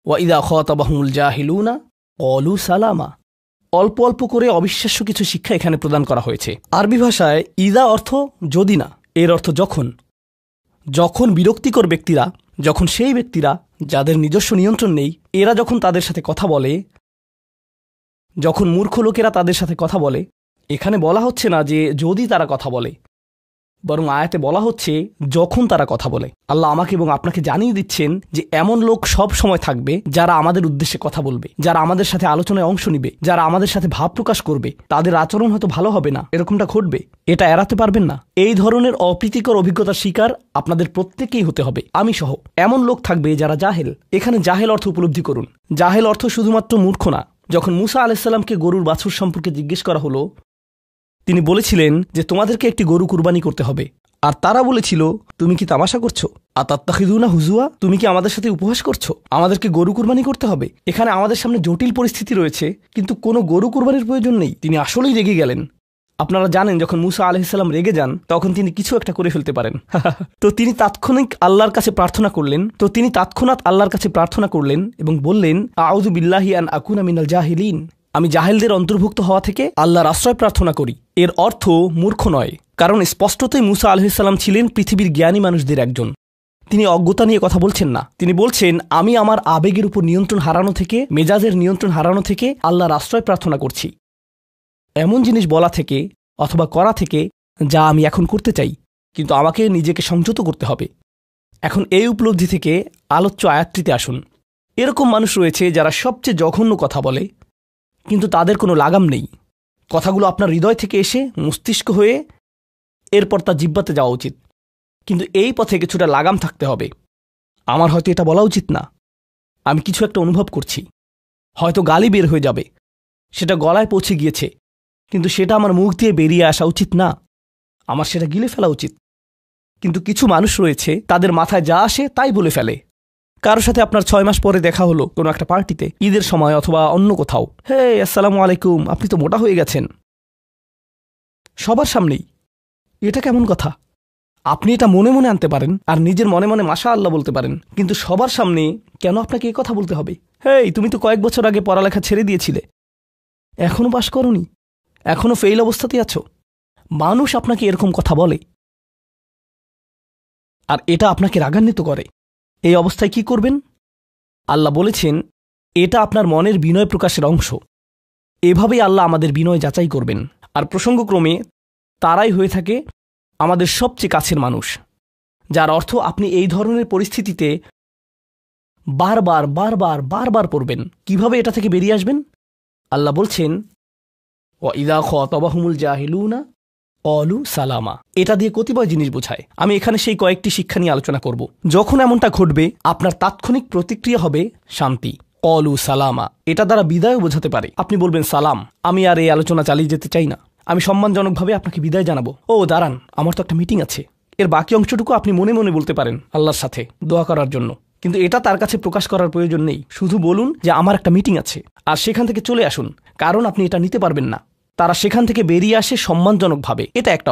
ওয়া ইযা খাতাবাহুমুল জাহিলুনা ক্বালু সালামা। অল্প অল্প করে অবিশ্বাস্য কিছু শিক্ষা এখানে প্রদান করা হয়েছে। আরবি ভাষায় ইদা অর্থ যদি না, এর অর্থ যখন। যখন বিরক্তিকর ব্যক্তিরা, যখন সেই ব্যক্তিরা যাদের নিজস্ব নিয়ন্ত্রণ নেই, এরা যখন তাদের সাথে কথা বলে, যখন মূর্খ লোকেরা তাদের সাথে কথা বলে, এখানে বলা হচ্ছে না যে যদি তারা কথা বলে, বরং আয়াতে বলা হচ্ছে যখন তারা কথা বলে। আল্লাহ আমাকে এবং আপনাকে জানিয়ে দিচ্ছেন যে এমন লোক সব সময় থাকবে যারা আমাদের উদ্দেশ্যে কথা বলবে, যারা আমাদের সাথে আলোচনায় অংশ নিবে, যারা আমাদের সাথে ভাব প্রকাশ করবে। তাদের আচরণ হয়তো ভালো হবে না, এরকমটা ঘটবে, এটা এড়াতে পারবেন না। এই ধরনের অপ্রীতিকর অভিজ্ঞতার শিকার আপনাদের প্রত্যেকেই হতে হবে, আমি সহ। এমন লোক থাকবে যারা জাহেল। এখানে জাহেল অর্থ উপলব্ধি করুন। জাহেল অর্থ শুধুমাত্র মূর্খ না। যখন মুসা আলাইহিস সালামকে গরুর বাছুর সম্পর্কে জিজ্ঞেস করা হলো, তিনি বলেছিলেন যে তোমাদেরকে একটি গরু কুরবানি করতে হবে। আর তারা বলেছিল, তুমি কি তামাশা করছো? আতাত্তাখিযুনা হুজুয়া, তুমি কি আমাদের সাথে উপহাস করছো? আমাদেরকে গরু কুরবানি করতে হবে? এখানে আমাদের সামনে জটিল পরিস্থিতি রয়েছে, কিন্তু কোনো গরু কুরবানির প্রয়োজন নেই। তিনি আসলেই রেগে গেলেন। আপনারা জানেন যখন মুসা আলাইহিস সালাম রেগে যান তখন তিনি কিছু একটা করে ফেলতে পারেন। তো তিনি তৎক্ষণাৎ আল্লাহর কাছে প্রার্থনা করলেন এবং বললেন, আউযু বিল্লাহি আন আকুনা মিনাল জাহিলিন, আমি জাহেলদের অন্তর্ভুক্ত হওয়া থেকে আল্লাহর আশ্রয় প্রার্থনা করি। এর অর্থ মূর্খ নয়, কারণ স্পষ্টতই মুসা আলাইহিস সালাম ছিলেন পৃথিবীর জ্ঞানী মানুষদের একজন। তিনি অজ্ঞতা নিয়ে কথা বলছেন না। তিনি বলছেন, আমি আমার আবেগের উপর নিয়ন্ত্রণ হারানো থেকে, মেজাজের নিয়ন্ত্রণ হারানো থেকে আল্লাহর আশ্রয় প্রার্থনা করছি, এমন জিনিস বলা থেকে অথবা করা থেকে যা আমি এখন করতে চাই, কিন্তু আমাকে নিজেকে সংযত করতে হবে। এখন এই উপলব্ধি থেকে আলোচ্য আয়াতটিতে আসুন। এরকম মানুষ রয়েছে যারা সবচেয়ে জঘন্য কথা বলে, কিন্তু তাদের কোনো লাগাম নেই। কথাগুলো আপনার হৃদয় থেকে এসে মস্তিষ্ক হয়ে এরপর তা জিহ্বাতে যাওয়া উচিত, কিন্তু এই পথে কিছুটা লাগাম থাকতে হবে। আমার হয়তো এটা বলা উচিত না, আমি কিছু একটা অনুভব করছি, হয়তো গালি বের হয়ে যাবে, সেটা গলায় পৌঁছে গিয়েছে, কিন্তু সেটা আমার মুখ দিয়ে বেরিয়ে আসা উচিত না, আমার সেটা গিলে ফেলা উচিত। কিন্তু কিছু মানুষ রয়েছে, তাদের মাথায় যা আসে তাই বলে ফেলে। কারোর সাথে আপনার 6 মাস পরে দেখা হলো কোনো একটা পার্টিতে, ঈদের সময় অথবা অন্য কোথাও, হে আসসালামু আলাইকুম, আপনি তো মোটা হয়ে গেছেন, সবার সামনেই। এটা কেমন কথা? আপনি এটা মনে মনে আনতে পারেন আর নিজের মনে মনে মাশাআল্লাহ বলতে পারেন, কিন্তু সবার সামনে কেন আপনাকে এই কথা বলতে হবে? হেই, তুমি তো কয়েক বছর আগে পড়ালেখা ছেড়ে দিয়েছিলে, এখনো পাশ করনি, এখনো ফেল অবস্থাতেই আছো। মানুষ আপনাকে এরকম কথা বলে আর এটা আপনাকে রাগান্বিত করে। এই অবস্থায় কি করবেন? আল্লাহ বলেছেন, এটা আপনার মনের বিনয় প্রকাশের অংশ। এভাবেই আল্লাহ আমাদের বিনয় যাচাই করবেন। আর প্রসঙ্গক্রমে তারাই হয়ে থাকে আমাদের সবচেয়ে কাছের মানুষ, যার অর্থ আপনি এই ধরনের পরিস্থিতিতে বারবার বারবার বারবার পড়বেন। কিভাবে এটা থেকে বেরিয়ে আসবেন? আল্লাহ বলছেন, ওয়া ইযা খাতাবাহুমুল জাহিলুনা ক্বালু সালামা। এটা দিয়ে কতিপয় জিনিস বোঝায়। আমি এখানে সেই কয়েকটি শিক্ষা নিয়ে আলোচনা করব। যখন এমনটা ঘটবে, আপনার তাৎক্ষণিক প্রতিক্রিয়া হবে শান্তি, ক্বালু সালামা। এটা দ্বারা বিদায়ও বোঝাতে পারে। আপনি বলবেন, সালাম, আমি আর এই আলোচনা চালিয়ে যেতে চাই না, আমি সম্মানজনকভাবে আপনাকে বিদায় জানাবো। ও দাঁড়ান, আমার তো একটা মিটিং আছে। এর বাকি অংশটুকু আপনি মনে মনে বলতে পারেন আল্লাহর সাথে দোয়া করার জন্য, কিন্তু এটা তার কাছে প্রকাশ করার প্রয়োজন নেই। শুধু বলুন যে আমার একটা মিটিং আছে, আর সেখান থেকে চলে আসুন, কারণ আপনি এটা নিতে পারবেন না। তারা সেখান থেকে বেরিয়ে আসে সম্মানজনকভাবে, এটা একটা